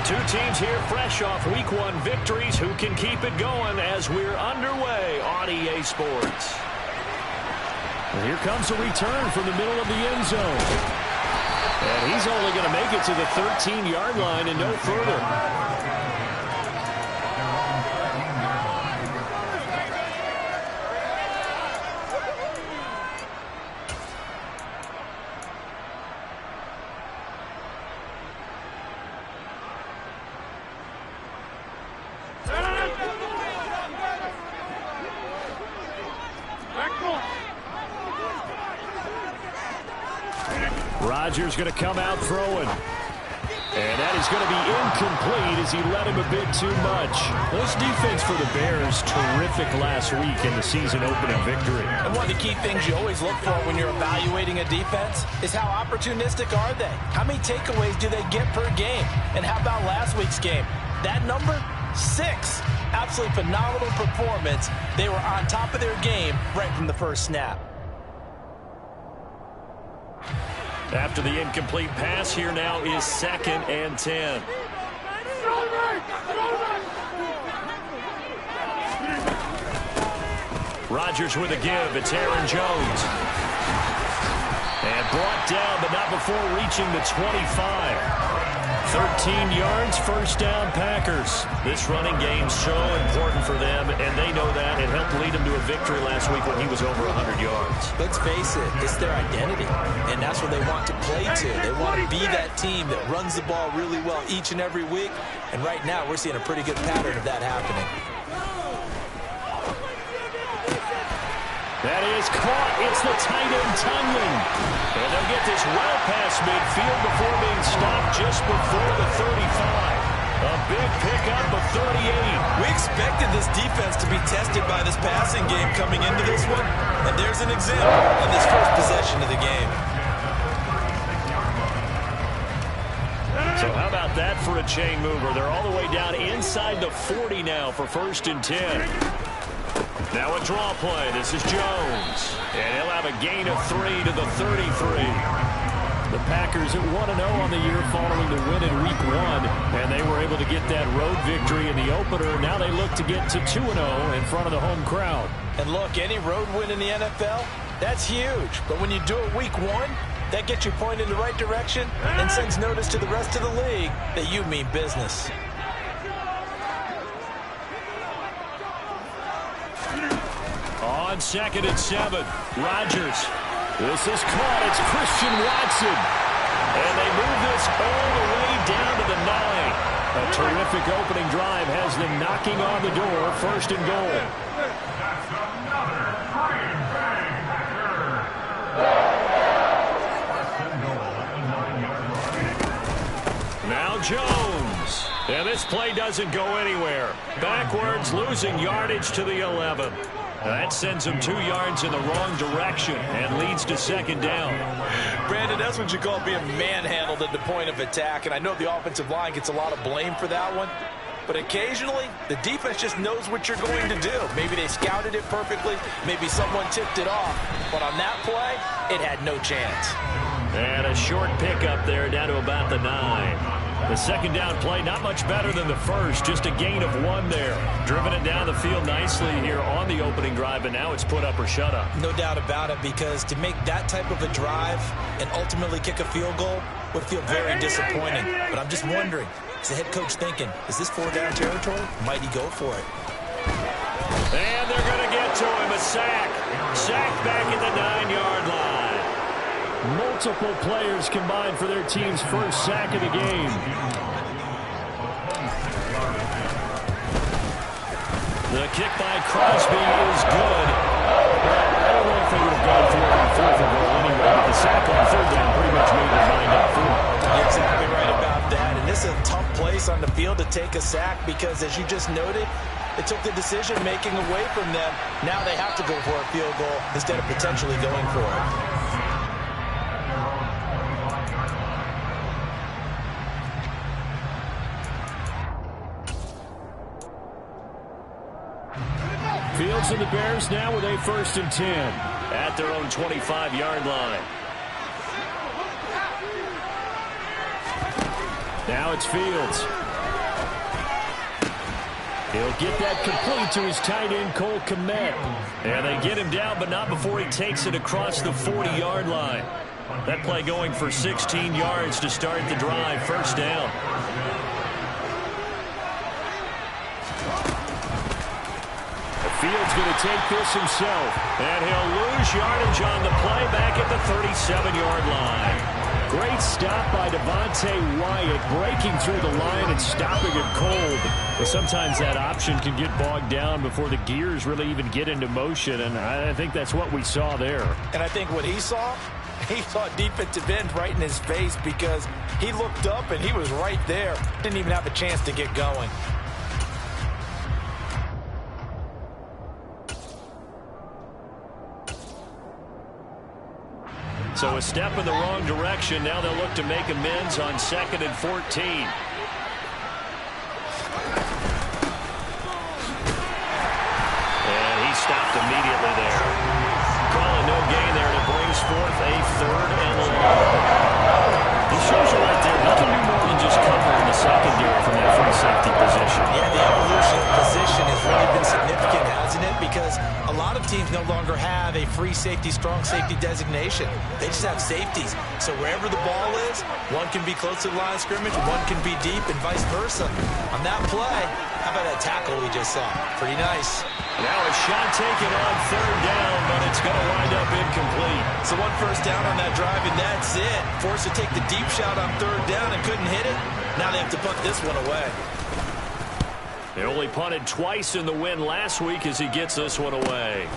Two teams here fresh off Week 1 victories. Who can keep it going as we're underway on EA Sports? And here comes a return from the middle of the end zone. And he's only going to make it to the 13-yard line and no further. Rodgers going to come out throwing. And that is going to be incomplete as he let him a bit too much. This defense for the Bears, terrific last week in the season-opening victory. And one of the key things you always look for when you're evaluating a defense is how opportunistic are they? How many takeaways do they get per game? And how about last week's game? That number? 6. Absolutely phenomenal performance. They were on top of their game right from the first snap. After the incomplete pass, here now is 2nd and 10. Rodgers with a give. It's Aaron Jones. And brought down, but not before reaching the 25. 13 yards, first down Packers. This running game's so important for them, and they know that. It helped lead them to a victory last week when he was over 100 yards. Let's face it, it's their identity, and that's what they want to play to. They want to be that team that runs the ball really well each and every week, and right now we're seeing a pretty good pattern of that happening. That is caught. It's the tight end Tunyon. And they'll get this well past midfield before being stopped just before the 35. A big pickup of 38. We expected this defense to be tested by this passing game coming into this one. And there's an example on this first possession of the game. So how about that for a chain mover? They're all the way down inside the 40 now for 1st and 10. Now a draw play. This is Jones. And he'll have a gain of 3 to the 33. The Packers at 1-0 on the year following the win in Week 1. And they were able to get that road victory in the opener. Now they look to get to 2-0 in front of the home crowd. And look, any road win in the NFL, that's huge. But when you do it Week 1, that gets you pointed in the right direction and sends notice to the rest of the league that you mean business. On 2nd and 7, Rodgers. This is caught. It's Christian Watson. And they move this all the way down to the 9. A terrific opening drive has them knocking on the door. 1st and goal. Now Jones. And this play doesn't go anywhere. Backwards, losing yardage to the 11. That sends him 2 yards in the wrong direction and leads to 2nd down. Brandon, that's what you call being manhandled at the point of attack. And I know the offensive line gets a lot of blame for that one. But occasionally, the defense just knows what you're going to do. Maybe they scouted it perfectly. Maybe someone tipped it off. But on that play, it had no chance. And a short pickup there down to about the 9. The 2nd down play, not much better than the first. Just a gain of 1 there. Driven it down the field nicely here on the opening drive, and now it's put up or shut up. No doubt about it, because to make that type of a drive and ultimately kick a field goal would feel very disappointing. But I'm just wondering, is the head coach thinking, is this 4-down territory? Might he go for it? And they're going to get to him. A sack. Sack back at the 9-yard line. Multiple players combined for their team's first sack of the game. The kick by Crosby is good. I don't know if they would have gone for it on 4th and goal anyway, but the sack on 3rd down pretty much made their mind up for it. You're exactly right about that. And this is a tough place on the field to take a sack because, as you just noted, it took the decision-making away from them. Now they have to go for a field goal instead of potentially going for it. Fields and the Bears now with a 1st and 10. At their own 25-yard line. Now it's Fields. He'll get that complete to his tight end, Cole Kmet. And they get him down, but not before he takes it across the 40-yard line. That play going for 16 yards to start the drive. First down. Fields going to take this himself. And he'll lose yardage on the play back at the 37-yard line. Great stop by Devontae Wyatt, breaking through the line and stopping it cold. But sometimes that option can get bogged down before the gears really even get into motion, and I think that's what we saw there. And I think what he saw defensive end right in his face, because he looked up and he was right there. Didn't even have a chance to get going. So a step in the wrong direction. Now they'll look to make amends on 2nd and 14. And he stopped immediately there. Calling no gain there, and it brings forth a 3rd and long. He shows you right there, he can do more than just cover in the secondary from that free safety position. Yeah, the evolution of position has really been significant, hasn't it? Because a lot of teams no longer have a free safety, strong safety designation. They just have safeties. So wherever the ball is, one can be close to the line of scrimmage, one can be deep, and vice versa. On that play, how about that tackle we just saw? Pretty nice. Now a shot taken on 3rd down, but it's going to wind up incomplete. So one first down on that drive, and that's it. Forced to take the deep shot on 3rd down and couldn't hit it. Now they have to punt this one away. They only punted twice in the win last week as he gets this one away.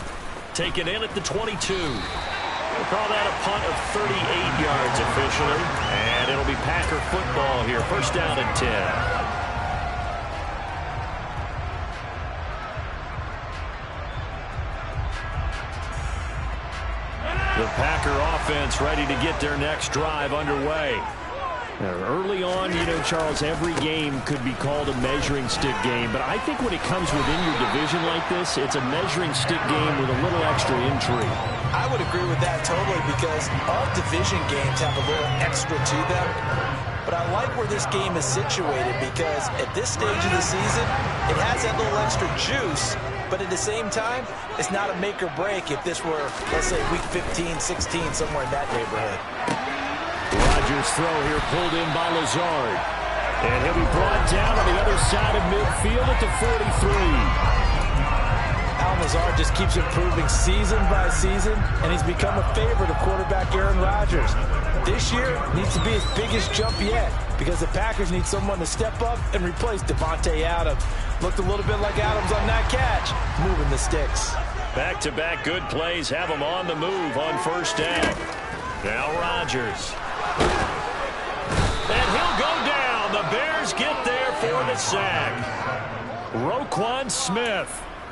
Taken in at the 22. We'll call that a punt of 38 yards officially. And it'll be Packer football here. First down and 10. The Packer offense ready to get their next drive underway. Early on, Charles, every game could be called a measuring stick game. But I think when it comes within your division like this, it's a measuring stick game with a little extra intrigue. I would agree with that totally, because all division games have a little extra to them. But I like where this game is situated, because at this stage of the season, it has that little extra juice. But at the same time, it's not a make or break if this were, let's say, week 15, 16, somewhere in that neighborhood. Rodgers' throw here pulled in by Lazard. And he'll be brought down on the other side of midfield at the 43. Al Lazard just keeps improving season by season, and he's become a favorite of quarterback Aaron Rodgers. This year needs to be his biggest jump yet, because the Packers need someone to step up and replace Devontae Adams. Looked a little bit like Adams on that catch, moving the sticks. Back-to-back good plays have him on the move on first down. Now Rodgers. And he'll go down. The Bears get there for the sack. Roquan Smith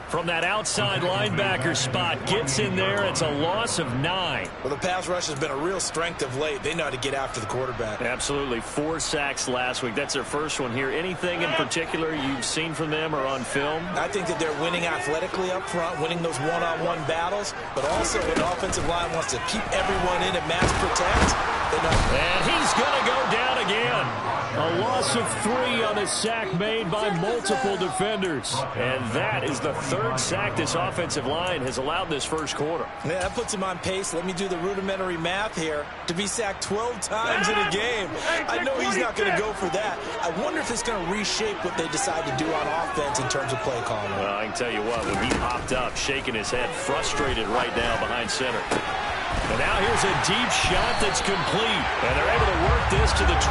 from that outside linebacker spot gets in there. It's a loss of 9. Well, the pass rush has been a real strength of late. They know how to get after the quarterback. Absolutely. 4 sacks last week. That's their first one here. Anything in particular you've seen from them or on film? I think that they're winning athletically up front, winning those one-on-one battles, but also when the offensive line wants to keep everyone in and mass protect. And he's going to go down again. A loss of 3 on a sack made by multiple defenders. And that is the 3rd sack this offensive line has allowed this first quarter. Yeah, that puts him on pace. Let me do the rudimentary math here. To be sacked 12 times in a game. I know he's not going to go for that. I wonder if it's going to reshape what they decide to do on offense in terms of play calling. Well, I can tell you what, when he popped up, shaking his head, frustrated right now behind center. And now here's a deep shot that's complete. And they're able to work this to the 25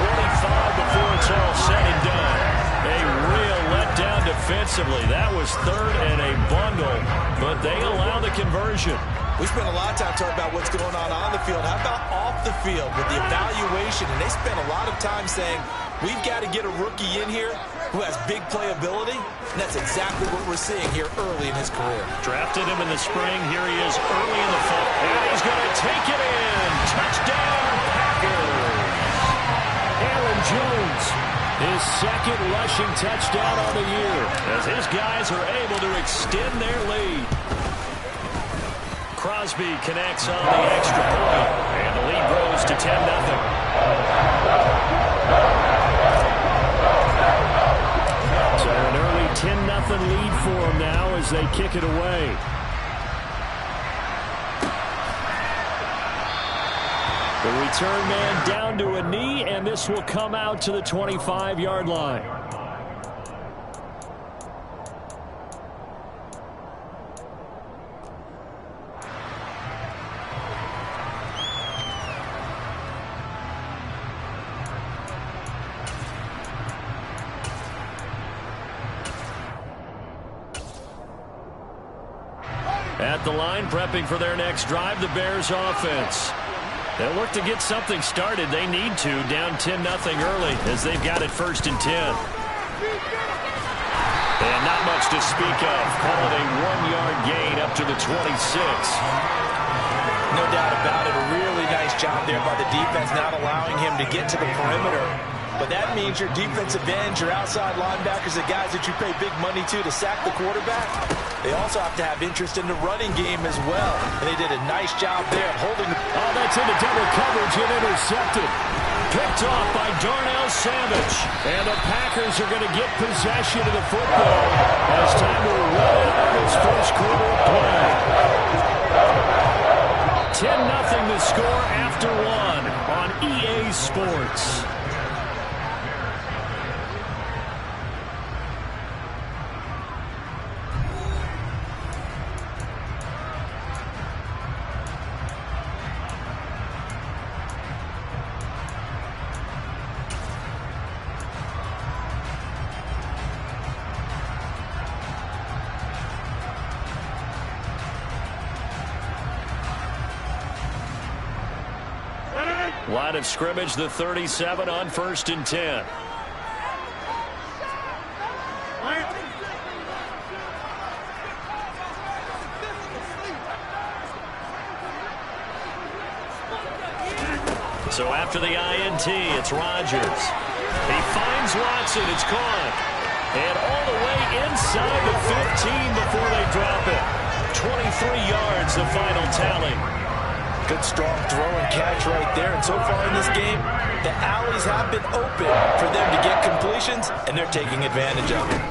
before it's all said and done. A real letdown defensively. That was 3rd and a bundle, but they allow the conversion. We spent a lot of time talking about what's going on the field. How about off the field with the evaluation? And they spent a lot of time saying, we've got to get a rookie in here who has big playability. And that's exactly what we're seeing here early in his career. Drafted him in the spring. Here he is early in the fall. And he's going to take it in. Touchdown, Packers. Aaron Jones, his 2nd rushing touchdown on the year, as his guys are able to extend their lead. Crosby connects on the extra point, and the lead grows to 10-0. So an early 10-0 as they kick it away. The return man down to a knee, and this will come out to the 25-yard line. At the line, prepping for their next drive, the Bears offense. They'll look to get something started. They need to, down 10-0 early as they've got it 1st and 10. And not much to speak of. Call it a 1-yard gain up to the 26. No doubt about it. A really nice job there by the defense, not allowing him to get to the perimeter. But that means your defensive ends, your outside linebackers, the guys that you pay big money to sack the quarterback, they also have to have interest in the running game as well. And they did a nice job there holding. Oh, that's into double coverage and intercepted. Picked off by Darnell Savage. And the Packers are going to get possession of the football as time to run it on this first quarter of play. 10-0 the score after 1 on EA Sports. Line of scrimmage, the 37 on 1st and 10. So after the INT, it's Rodgers. He finds Watson. It's caught. And all the way inside the 15 before they drop it. 23 yards, the final tally. Good strong throw and catch right there. And so far in this game, the alleys have been open for them to get completions, and they're taking advantage of it.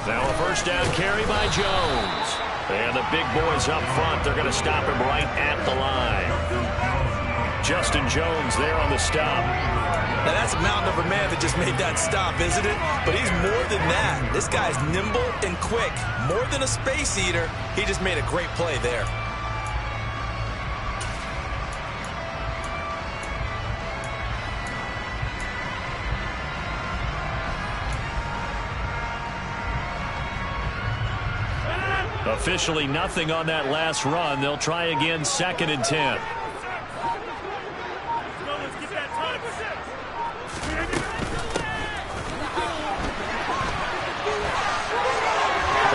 Now a 1st down carry by Jones. And the big boys up front, they're going to stop him right at the line. Justin Jones there on the stop. Now that's a mountain of a man that just made that stop, isn't it? But he's more than that. This guy's nimble and quick. More than a space eater, he just made a great play there. Officially nothing on that last run. They'll try again 2nd and 10. And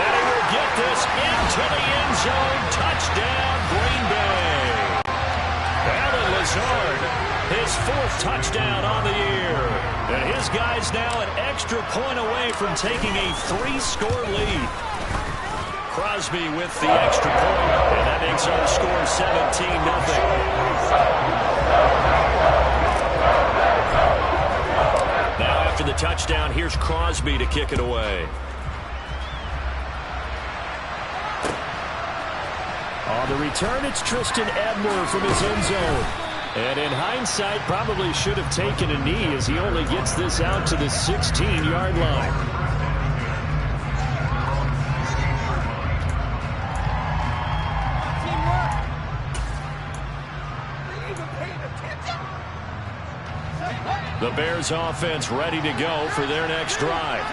he will get this into the end zone. Touchdown, Green Bay. Alan Lazard, his 4th touchdown on the year. And his guys now an extra point away from taking a 3-score lead. Crosby with the extra point, and that makes our score 17-0. Now after the touchdown, here's Crosby to kick it away. On the return, it's Tristan Ebner from his end zone. And in hindsight, probably should have taken a knee as he only gets this out to the 16-yard line. The Bears offense ready to go for their next drive.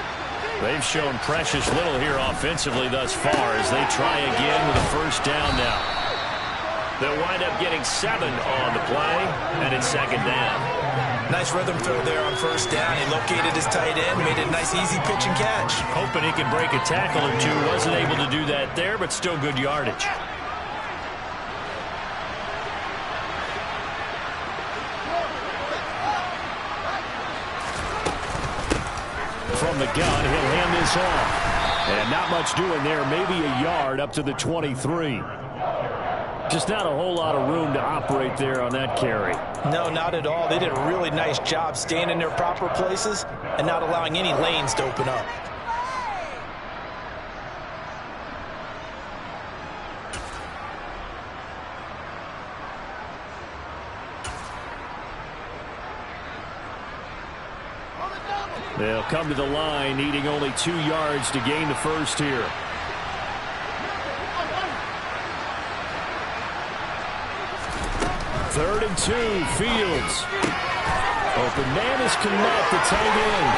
They've shown precious little here offensively thus far as they try again with a 1st down now. They'll wind up getting 7 on the play, and it's 2nd down. Nice rhythm throw there on 1st down. He located his tight end, made a nice easy pitch and catch. Hoping he could break a tackle or two. Wasn't able to do that there, but still good yardage. From the gun, he'll hand this off. And not much doing there, maybe a yard up to the 23. Just not a whole lot of room to operate there on that carry. No, not at all. They did a really nice job staying in their proper places and not allowing any lanes to open up. They'll come to the line, needing only 2 yards to gain the first here. Third and 2, Fields. Open man is Connect, the tight end.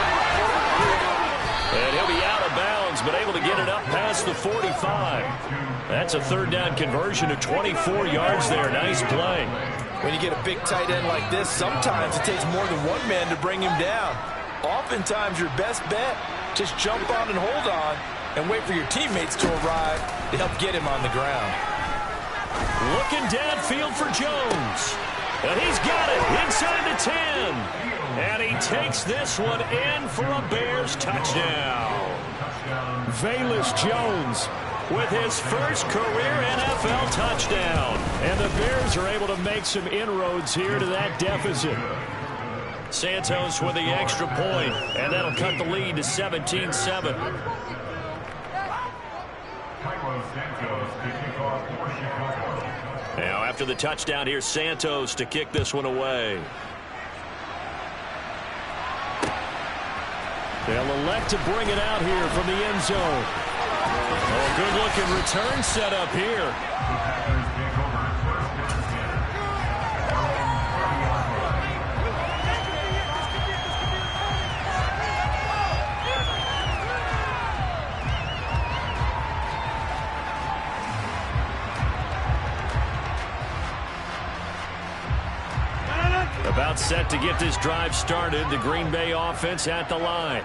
And he'll be out of bounds, but able to get it up past the 45. That's a third down conversion of 24 yards there. Nice play. When you get a big tight end like this, sometimes it takes more than one man to bring him down. Oftentimes, your best bet, just jump on and hold on and wait for your teammates to arrive to help get him on the ground. Looking downfield for Jones. And he's got it inside the 10. And he takes this one in for a Bears touchdown. Velus Jones with his first career NFL touchdown. And the Bears are able to make some inroads here to that deficit. Santos with the extra point, and that'll cut the lead to 17-7. Now after the touchdown, here's Santos to kick this one away. They'll elect to bring it out here from the end zone. Oh, good-looking return set up here. About set to get this drive started. The Green Bay offense at the line.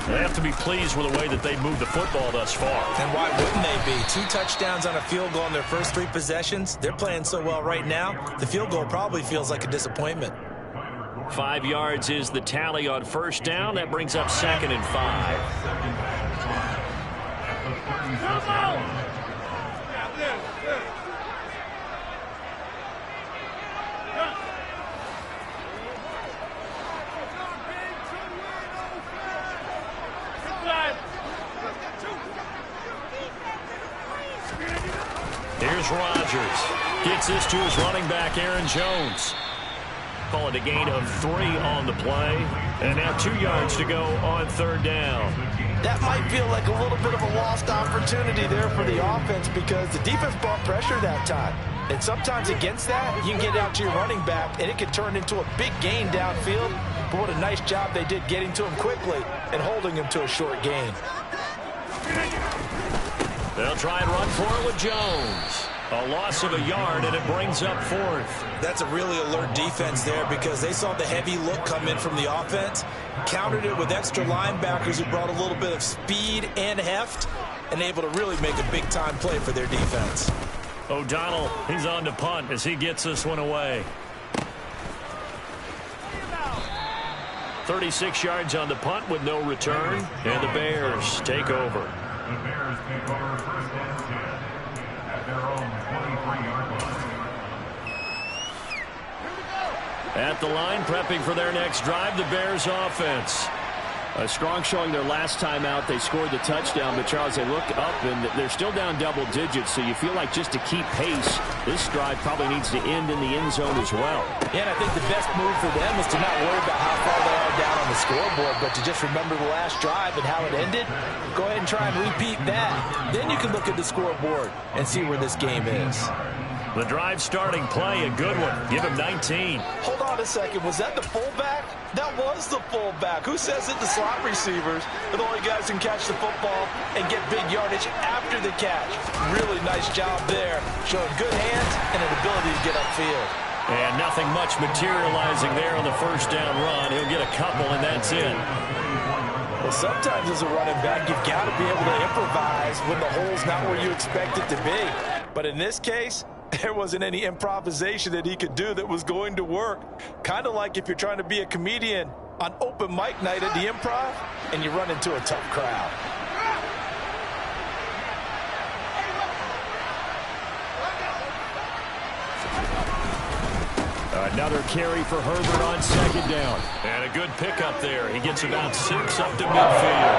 They have to be pleased with the way that they've moved the football thus far. And why wouldn't they be? 2 touchdowns on a field goal in their first 3 possessions. They're playing so well right now, the field goal probably feels like a disappointment. 5 yards is the tally on first down. That brings up 2nd and 5. Here's Rodgers. Gets this to his running back, Aaron Jones. Call it a gain of 3 on the play. And now 2 yards to go on third down. That might feel like a little bit of a lost opportunity there for the offense because the defense brought pressure that time. And sometimes against that, you can get out to your running back, and it can turn into a big gain downfield. But what a nice job they did getting to him quickly and holding him to a short gain. They'll try and run for it with Jones. A loss of a yard, and it brings up 4th. That's a really alert defense there because they saw the heavy look come in from the offense, countered it with extra linebackers who brought a little bit of speed and heft, and able to really make a big-time play for their defense. O'Donnell, he's on to punt as he gets this one away. 36 yards on the punt with no return, and the Bears take over. The Bears take over 1st and 10 at their own 23-yard line. At the line, prepping for their next drive, the Bears offense. A strong showing their last time out. They scored the touchdown, but Charles, they look up and they're still down double digits, so you feel like just to keep pace, this drive probably needs to end in the end zone as well. Yeah, and I think the best move for them is to not worry about how far they are down on the scoreboard, but to just remember the last drive and how it ended. Go ahead and try and repeat that. Then you can look at the scoreboard and see where this game is. The drive starting play, a good one. Give him 19. Hold on a second. Was that the fullback? That was the fullback. Who says it? The slot receivers are the only guys who can catch the football and get big yardage after the catch. Really nice job there, showing good hands and an ability to get upfield. And nothing much materializing there on the first down run. He'll get a couple, and that's it. Well, sometimes as a running back, you've got to be able to improvise when the hole's not where you expect it to be. But in this case, there wasn't any improvisation that he could do that was going to work. Kind of like if you're trying to be a comedian on open mic night at the Improv and you run into a tough crowd. Another carry for Herbert on second down. And a good pickup there. He gets about 6 up to midfield.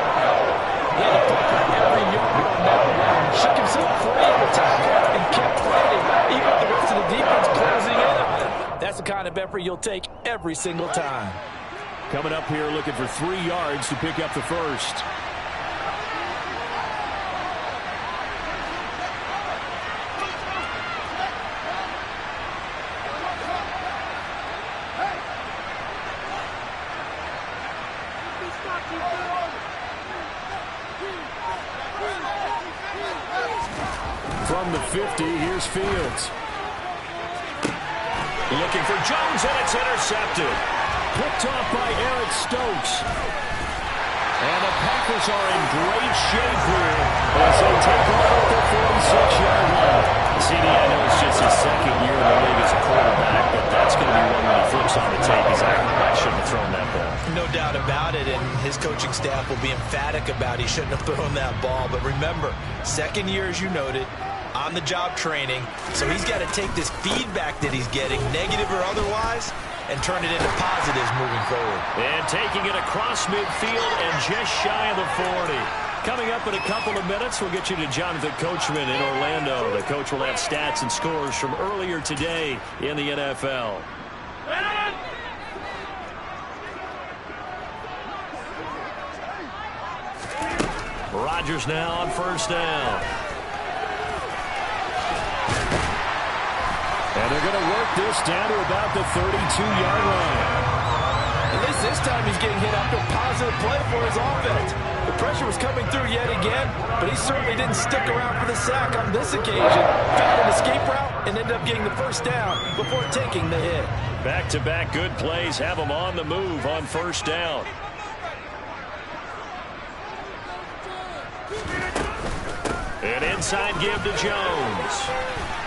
Yeah, he picked up every yard on that one. Shook himself free of the tackle and kept fighting, even with the rest of the defense closing in on him. That's the kind of effort you'll take every single time. Coming up here looking for 3 yards to pick up the first. From the 50, here's Fields. Looking for Jones, and it's intercepted. Picked off by Eric Stokes. And the Packers are in great shape here as they take off at the 46-yard line. CD, I know it's just his second year in the league as a quarterback, but that's going to be one when he flips on the tape. I shouldn't have thrown that ball. No doubt about it, and his coaching staff will be emphatic about he shouldn't have thrown that ball. But remember, second year, as you noted, on-the-job training, so he's got to take this feedback that he's getting, negative or otherwise, and turn it into positives moving forward. And taking it across midfield and just shy of the 40. Coming up in a couple of minutes, we'll get you to Jonathan Coachman in Orlando. The coach will have stats and scores from earlier today in the NFL. Rodgers now on first down. And they're going to work this down to about the 32-yard line. At least this time he's getting hit after a positive play for his offense. The pressure was coming through yet again, but he certainly didn't stick around for the sack on this occasion. Found an escape route and ended up getting the first down before taking the hit. Back-to-back good plays have him on the move on first down. An inside give to Jones.